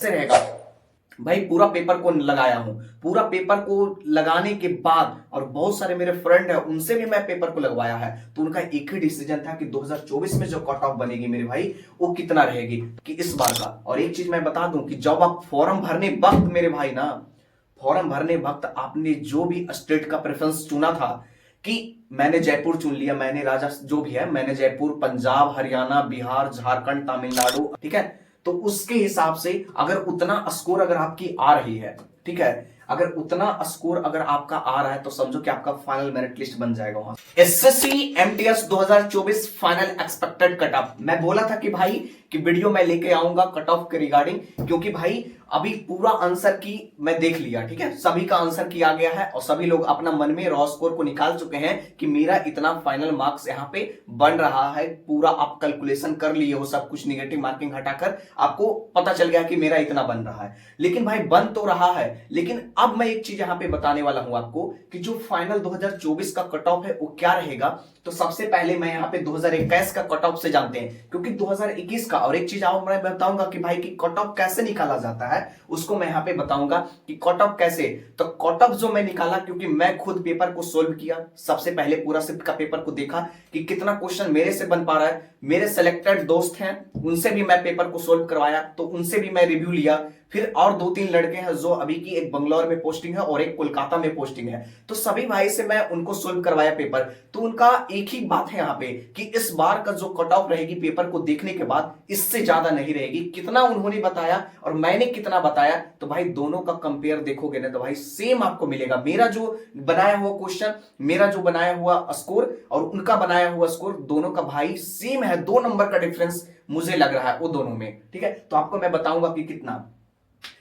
कैसे रहेगा भाई। पूरा पेपर को लगाया हूं, पूरा पेपर को लगाने के बाद और बहुत सारे मेरे फ्रेंड है उनसे भी मैं पेपर को लगवाया है, तो उनका एक ही डिसीजन था कि 2024 में जो कट ऑफ बनेगी मेरे भाई वो कितना रहेगी कि इस बार का। और एक चीज मैं बता दूं कि जब आप फॉर्म भरने वक्त मेरे भाई ना, फॉर्म भरने वक्त आपने जो भी स्टेट का प्रेफरेंस चुना था कि मैंने जयपुर चुन लिया, मैंने राजा जो भी है मैंने जयपुर, पंजाब, हरियाणा, बिहार, झारखंड, तमिलनाडु, ठीक है। तो उसके हिसाब से अगर उतना स्कोर अगर आपकी आ रही है, ठीक है, अगर उतना स्कोर अगर आपका आ रहा है तो समझो कि आपका फाइनल मेरिट लिस्ट बन जाएगा वहां। SSC MTS 2024 final expected cut off, मैं बोला था कि भाई कि वीडियो मैं लेके आऊंगा कट ऑफ के रिगार्डिंग, क्योंकि भाई अभी पूरा आंसर की मैं देख लिया, ठीक है, सभी का आंसर की आ गया है और सभी लोग अपना मन में रॉ स्कोर को निकाल चुके हैं कि मेरा इतना फाइनल मार्क्स यहां पे बन रहा है। पूरा आप कैलकुलेशन कर लिए हो, सब कुछ निगेटिव मार्किंग हटाकर आपको पता चल गया कि मेरा इतना बन रहा है। लेकिन भाई बन तो रहा है, लेकिन अब मैं एक चीज यहां पे बताने वाला हूं आपको कि जो फाइनल 2024 का कट ऑफ है वो क्या रहेगा। तो सबसे पहले मैं यहां पे 2021 का कट ऑफ से जानते हैं, क्योंकि 2021 का, और एक चीज और मैं बताऊंगा कि भाई कि कट ऑफ कैसे निकाला जाता है उसको मैं यहां पे बताऊंगा कि कट ऑफ कैसे। तो कट ऑफ जो मैं निकाला, क्योंकि मैं खुद पेपर को सोल्व किया, सबसे पहले पूरा शिफ्ट का पेपर को देखा कि कितना क्वेश्चन मेरे से बन पा रहा है। मेरे सेलेक्टेड दोस्त हैं उनसे भी मैं पेपर को सोल्व करवाया, तो उनसे भी मैं रिव्यू लिया। फिर और 2-3 लड़के हैं जो अभी की एक बंगलौर में पोस्टिंग है और एक कोलकाता में पोस्टिंग है, तो सभी भाई से मैं उनको सोल्व करवाया पेपर। तो उनका एक ही बात है यहाँ पे कि इस बार का जो कट ऑफ रहेगी पेपर को देखने के बाद इससे ज्यादा नहीं रहेगी। कितना उन्होंने बताया और मैंने कितना बताया, तो भाई दोनों का कंपेयर देखोगे ना तो भाई सेम आपको मिलेगा। मेरा जो बनाया हुआ क्वेश्चन, मेरा जो बनाया हुआ स्कोर और उनका बनाया हुआ स्कोर दोनों का भाई सेम है। 2 नंबर का डिफरेंस मुझे लग रहा है वो दोनों में, ठीक है। तो आपको मैं बताऊंगा कि कितना।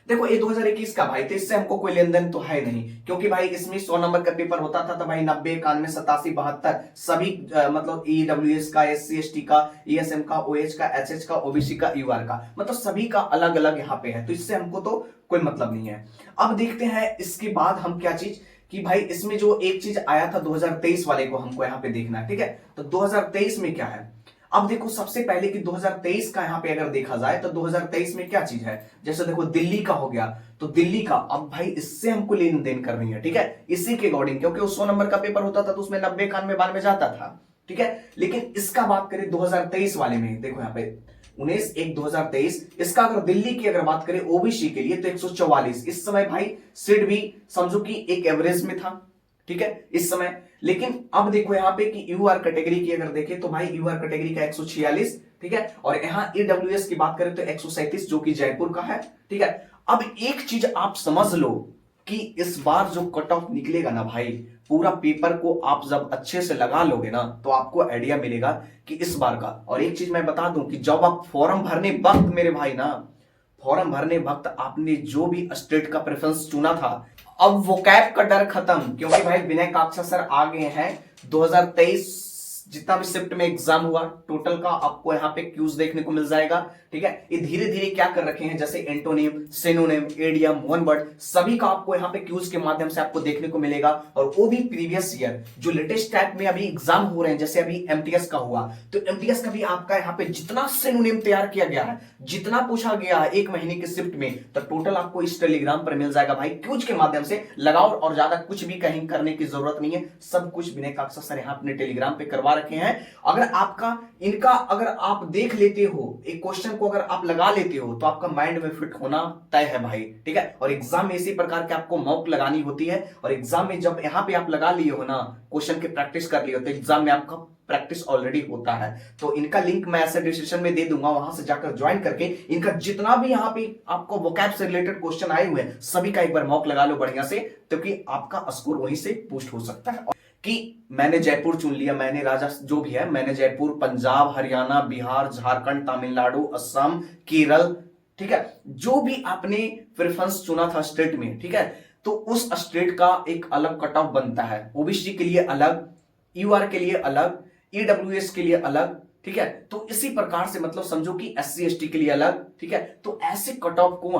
देखो ये 2021 का भाई, तो इससे हमको कोई लेन देन तो है नहीं, क्योंकि भाई इसमें 100 नंबर का पेपर होता था, तो भाई 90, 91, 87, 72 सभी मतलब ईडब्ल्यूएस का, एससी एसटी का, ईएसएम का, ओएच का, एचएच का, ओबीसी का, यूआर का, मतलब सभी का अलग अलग यहाँ पे है, तो इससे हमको तो कोई मतलब नहीं है। अब देखते हैं इसके बाद हम क्या चीज कि भाई इसमें जो एक चीज आया था 2023 वाले को हमको यहाँ पे देखना है, ठीक है। तो 2023 में क्या है, अब देखो सबसे पहले कि 2023 का यहां पे अगर देखा जाए तो 2023 में क्या चीज है, जैसे देखो दिल्ली का हो गया, तो दिल्ली का अब भाई इससे हमको लेन देन करनी है, ठीक है, इसी के अकॉर्डिंग, क्योंकि 100 नंबर का पेपर होता था तो उसमें 90, 91, 92 जाता था, ठीक है। लेकिन इसका बात करें 2023 वाले में, देखो यहाँ पे 19/1/2023, इसका अगर दिल्ली की अगर बात करें ओबीसी के लिए तो 144 इस समय भाई सीट भी समझो कि एक एवरेज में था, ठीक है, इस समय। लेकिन अब देखो यहाँ पे कि यूआर कैटेगरी की अगर देखें तो भाई यूआर कैटेगरी का 146, ठीक है, और यहाँ ईडब्ल्यूएस की बात करें तो 137 जो कि जयपुर का है, ठीक है। अब एक चीज आप समझ लो कि इस बार जो कट ऑफ निकलेगा ना भाई, पूरा पेपर को आप जब अच्छे से लगा लोगे ना तो आपको आइडिया मिलेगा कि इस बार का। और एक चीज मैं बता दूं कि जब आप फॉर्म भरने वक्त मेरे भाई ना, फॉर्म भरने वक्त आपने जो भी स्टेट का प्रेफरेंस चुना था, अब वो कैप का डर खत्म, क्योंकि भाई विनय काक्षा सर आ गए हैं। 2023 जितना भी शिफ्ट में एग्जाम हुआ टोटल का आपको यहाँ पे क्यूज देखने को मिल जाएगा, ठीक है। ये धीरे धीरे क्या कर रखे हैं, जैसे antonym, synonym, idiom, one word, सभी का आपको यहाँ पे क्यूज के माध्यम से आपको देखने को मिलेगा। और वो भी प्रीवियस ईयर जो लेटेस्ट टाइप में अभी एग्जाम हो रहे हैं, जैसे अभी एमटीएस का हुआ, तो एमटीएस का भी आपका यहाँ पे जितना सिनोनिम तैयार किया गया है, जितना पूछा गया है 1 महीने के शिफ्ट में, तो टोटल आपको इस टेलीग्राम पर मिल जाएगा भाई। क्यूज के माध्यम से लगाओ और ज्यादा कुछ भी कहीं करने की जरूरत नहीं है, सब कुछ विनय काक्षा सर यहाँ अपने टेलीग्राम पे करवा रखे हैं। अगर आपका इनका अगर आप देख लेते हो, एक क्वेश्चन को अगर आप लगा लेते हो तो आपका माइंड में फिट होना तय है भाई, ठीक है। और एग्जाम में इसी प्रकार के आपको मॉक लगानी होती है, और एग्जाम में जब यहां पे आप लगा लिए हो ना, क्वेश्चन की प्रैक्टिस कर लिए हो, तो एग्जाम में आपका प्रैक्टिस ऑलरेडी होता है। तो इनका लिंक मैं ऐसे डिस्क्रिप्शन में दे दूंगा, वहां से जाकर ज्वाइन करके इनका जितना भी यहाँ पे आपको वोकैब से रिलेटेड क्वेश्चन आए हुए हैं सभी का एक बार मॉक लगा लो बढ़िया से, क्योंकि आपका स्कोर वहीं से बूस्ट हो सकता है। कि मैंने जयपुर चुन लिया, मैंने राजा जो भी है मैंने जयपुर, पंजाब, हरियाणा, बिहार, झारखंड, तमिलनाडु, असम, केरल, ठीक है, जो भी आपने प्रेफरेंस चुना था स्टेट में, ठीक है, तो उस स्टेट का एक अलग कट ऑफ बनता है। ओबीसी के लिए अलग, यूआर के लिए अलग, ईडब्ल्यूएस के लिए अलग, ठीक है। तो इसी प्रकार से मतलब समझो कि एससी एसटी के लिए अलग, ठीक है। तो ऐसे कट ऑफ को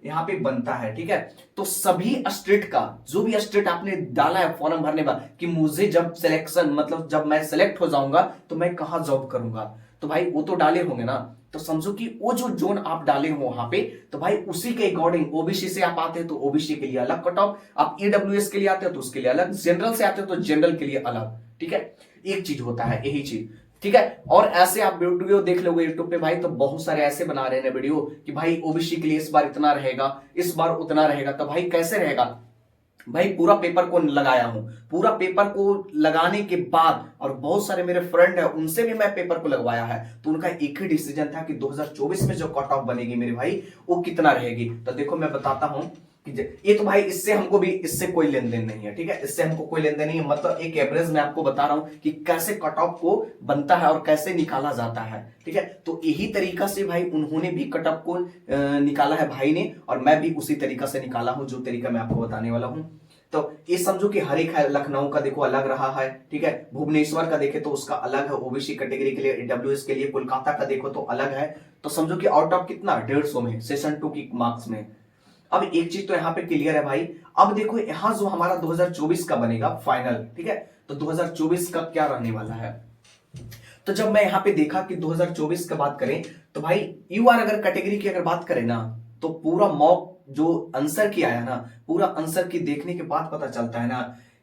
यहाँ पे बनता है, ठीक है। तो सभी स्टेट का जो भी स्टेट आपने डाला है फॉर्म भरने में कि मुझे जब सिलेक्शन मतलब जब मैं सिलेक्ट हो जाऊंगा तो मैं कहां जॉब करूंगा, तो भाई वो तो डाले होंगे ना। तो समझो कि वो जो जोन आप डाले हो वहां पे, तो भाई उसी के अकॉर्डिंग ओबीसी से आप आते हैं तो ओबीसी के लिए अलग कट ऑफ, आप ईडब्ल्यूएस के लिए आते हो तो उसके लिए अलग, जनरल से आते हो तो जनरल के लिए अलग। ठीक है, एक चीज होता है यही चीज। ठीक है, और ऐसे आप वीडियो देख लोगे यूट्यूब पे भाई, तो बहुत सारे ऐसे बना रहे हैं वीडियो कि भाई ओबीसी के लिए इस बार इतना रहेगा, इस बार उतना रहेगा। तो भाई कैसे रहेगा भाई, पूरा पेपर को लगाया हूं, पूरा पेपर को लगाने के बाद, और बहुत सारे मेरे फ्रेंड है उनसे भी मैं पेपर को लगवाया है, तो उनका एक ही डिसीजन था कि 2024 में जो कट ऑफ बनेगी मेरे भाई वो कितना रहेगी। तो देखो मैं बताता हूं कि ये तो भाई इससे हमको भी, इससे कोई लेन देन नहीं है। ठीक है, इससे हमको कोई लेन देन नहीं है, मतलब एक एवरेज मैं आपको बता रहा हूं कि कैसे कट ऑफ को बनता है और कैसे निकाला जाता है। ठीक है, तो यही तरीका से भाई उन्होंने भी कट ऑफ को निकाला है भाई ने, और मैं भी उसी तरीका से निकाला हूं जो तरीका मैं आपको बताने वाला हूं। तो ये समझो कि हर एक है, लखनऊ का देखो अलग रहा है। ठीक है, भुवनेश्वर का देखे तो उसका अलग है ओबीसी कैटेगरी के लिए, ईडब्ल्यूएस के लिए, कोलकाता का देखो तो अलग है। तो समझो कि आउट ऑफ कितना 150 में, सेशन 2 की मार्क्स में। अब एक चीज तो यहाँ पे क्लियर है भाई। अब देखो यहाँ जो हमारा 2024 का बनेगा फाइनल, ठीक है, तो 2024 का क्या रहने वाला है। तो जब मैं यहाँ पे देखा कि 2024 का बात करें, तो भाई यूआर अगर कैटेगरी की अगर बात करें ना, तो पूरा मॉक जो आंसर की आया ना, पूरा आंसर की देखने के बाद पता चलता है ना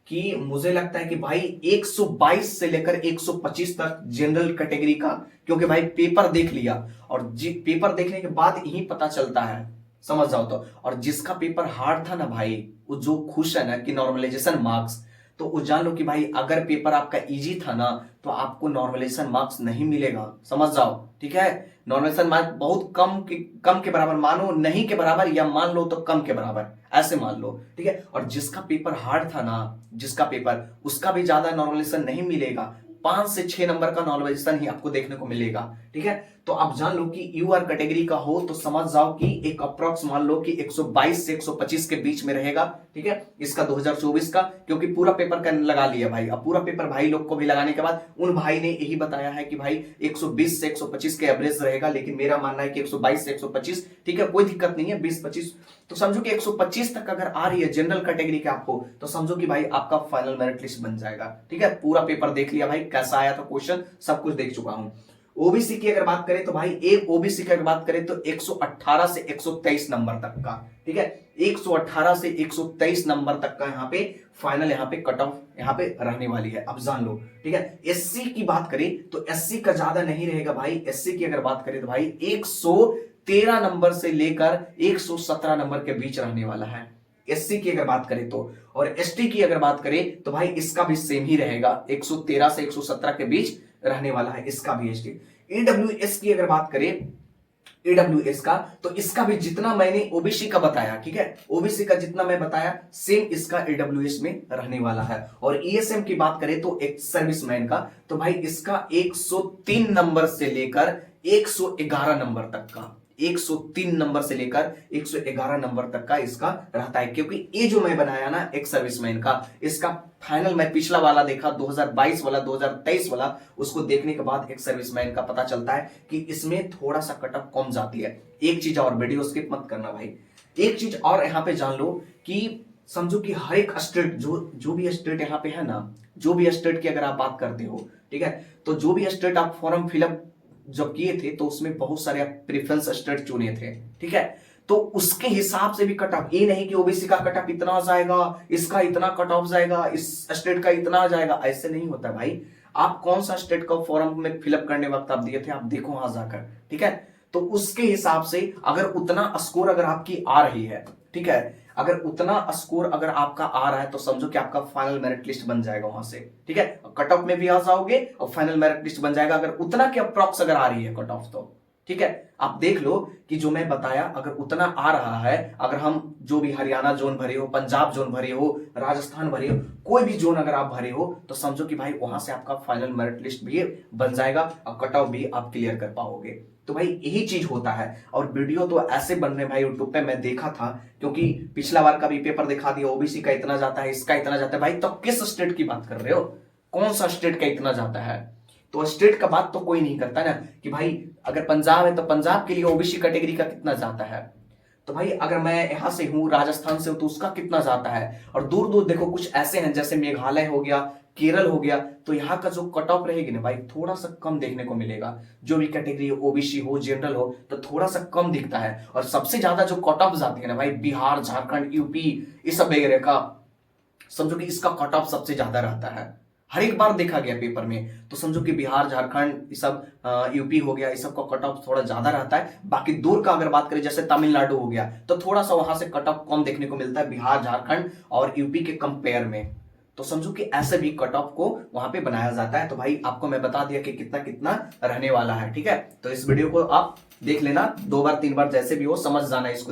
कि मुझे लगता है कि भाई 122 से लेकर 125 तक जनरल कैटेगरी का, क्योंकि भाई पेपर देख लिया, और पेपर देखने के बाद यही पता चलता है, समझ जाओ तो। और जिसका पेपर हार्ड था ना भाई, वो जो खुश है ना कि नॉर्मलाइजेशन मार्क्स, तो वो जान लो कि भाई अगर पेपर आपका इजी था ना, तो आपको नॉर्मलाइजेशन मार्क्स नहीं मिलेगा, समझ जाओ। ठीक है, नॉर्मलाइजेशन मार्क्स बहुत कम के बराबर, मानो नहीं के बराबर, या मान लो तो कम के बराबर, ऐसे मान लो। ठीक है, और जिसका पेपर हार्ड था ना, जिसका पेपर, उसका भी ज्यादा नॉर्मलाइजेशन नहीं मिलेगा, 5 से 6 नंबर का नॉर्मलाइजेशन ही आपको देखने को मिलेगा। ठीक है, तो आप जान लो कि यूआर कैटेगरी का हो तो समझ जाओ कि एक अप्रॉक्स मान लो कि 122 से 125 के बीच में रहेगा। ठीक है, इसका 2024 का, क्योंकि पूरा पेपर का लगा लिया भाई। अब पूरा पेपर भाई लोग को भी लगाने के बाद उन भाई ने यही बताया है कि भाई 120 से 125 के एवरेज रहेगा, लेकिन मेरा मानना है कि 122 से 125। ठीक है, कोई दिक्कत नहीं है, 20-25, तो समझो कि 125 तक अगर आ रही है जनरल कैटेगरी के आपको, तो समझो कि भाई आपका फाइनल मेरिट लिस्ट बन जाएगा। ठीक है, पूरा पेपर देख लिया भाई, कैसा आया था क्वेश्चन, सब कुछ देख चुका हूं। ओबीसी की अगर बात करें तो भाई, एक ओबीसी की अगर बात करें तो 118 से 123 नंबर तक का, ठीक है, 118 से 123 नंबर तक का यहाँ पे फाइनल, यहाँ पे कट ऑफ यहाँ पे रहने वाली है, अब जान लो। ठीक है, एससी की बात करें तो एससी का ज्यादा नहीं रहेगा भाई। एससी की अगर बात करें तो भाई 113 नंबर से लेकर 117 नंबर के बीच रहने वाला है, एससी की अगर बात करें तो। और एसटी की अगर बात करें तो भाई इसका भी सेम ही रहेगा, 113 से 117 के बीच रहने वाला है इसका भी एसटी। ईडब्ल्यूएस की अगर बात करें, ईडब्ल्यूएस का, तो इसका भी जितना मैंने ओबीसी का बताया, ठीक है, ओबीसी का जितना मैं बताया सेम इसका ईडब्ल्यूएस में रहने वाला है। और ईएसएम की बात करें तो एक सर्विसमैन का, तो भाई इसका 103 नंबर से लेकर 111 नंबर तक का, 103 नंबर से लेकर 111 नंबर तक का इसका रहता है। क्योंकि ये जो मैं बनाया ना एक सर्विसमैन का, इसका फाइनल मैं पिछला वाला देखा, 2022 वाला, 2023 वाला, उसको देखने के बाद एक सर्विसमैन का पता चलता है कि इसमें थोड़ा सा कट ऑफ कम जाती है। एक चीज और, वीडियो स्किप मत करना भाई, एक चीज और यहां पे जान लो कि समझो कि हर एक स्टेट, जो भी स्टेट यहाँ पे है ना, जो भी स्टेट की अगर आप बात करते हो, ठीक है, तो जो भी स्टेट आप फॉर्म फिलअप जब किए थे तो उसमें बहुत सारे प्रेफरेंस स्टेट चुने थे। ठीक है, तो उसके हिसाब से भी कट ऑफ, ये नहीं कि ओबीसी का कट ऑफ इतना जाएगा, इसका इतना कट ऑफ जाएगा, इस स्टेट का इतना जाएगा, ऐसे नहीं होता भाई। आप कौन सा स्टेट का फॉर्म में फिलअप करने वक्त आप दिए थे, आप देखो वहां जाकर। ठीक है, तो उसके हिसाब से अगर उतना स्कोर अगर आपकी आ रही है, ठीक है, अगर उतना स्कोर अगर आपका आ रहा है, तो समझो कि आपका फाइनल मेरिट लिस्ट बन जाएगा वहां से। ठीक है, कट ऑफ में भी आ जाओगे और फाइनल मेरिट लिस्ट बन जाएगा, अगर उतना की अप्रॉक्स अगर आ रही है कट ऑफ तो। ठीक है, आप देख लो कि जो मैं बताया अगर उतना आ रहा है, अगर हम जो भी हरियाणा जोन भरे हो, पंजाब जोन भरे हो, राजस्थान भरे हो, कोई भी जोन अगर आप भरे हो, तो समझो कि भाई वहां से आपका फाइनल मेरिट लिस्ट भी बन जाएगा और कट ऑफ भी आप क्लियर कर पाओगे। तो भाई यही चीज होता है। और वीडियो तो ऐसे बन रहे भाई यूट्यूब पे, मैं देखा था, क्योंकि पिछला बार का भी पेपर दिखा दिया, ओबीसी का इतना जाता है, इसका इतना जाता है। भाई तो किस स्टेट की बात कर रहे हो, कौन सा स्टेट का इतना जाता है? तो स्टेट का बात तो कोई नहीं करता ना कि भाई अगर पंजाब है तो पंजाब के लिए ओबीसी कैटेगरी का कितना जाता है। तो भाई अगर मैं यहाँ से हूँ, राजस्थान से हूँ, तो उसका कितना जाता है। और दूर दूर देखो कुछ ऐसे हैं जैसे मेघालय हो गया, केरल हो गया, तो यहाँ का जो कट ऑफ रहेगी ना भाई थोड़ा सा कम देखने को मिलेगा। जो भी कैटेगरी, ओबीसी हो, जनरल हो, तो थोड़ा सा कम दिखता है। और सबसे ज्यादा जो कट ऑफ जाती है ना भाई, बिहार, झारखंड, यूपी, इस सब वगैरह का, समझो कि इसका कट ऑफ सबसे ज्यादा रहता है। हर एक बार देखा गया पेपर में, तो समझो कि बिहार, झारखंड, ये सब, यूपी हो गया, इस सब का कट ऑफ थोड़ा ज्यादा रहता है। बाकी दूर का अगर बात करें जैसे तमिलनाडु हो गया, तो थोड़ा सा वहां से कट ऑफ कम देखने को मिलता है बिहार, झारखंड और यूपी के कंपेयर में। तो समझो कि ऐसे भी कट ऑफ को वहां पे बनाया जाता है। तो भाई आपको मैं बता दिया कि कितना कितना रहने वाला है, ठीक है। तो इस वीडियो को आप देख लेना 2 बार 3 बार, जैसे भी हो समझ जाना इसको।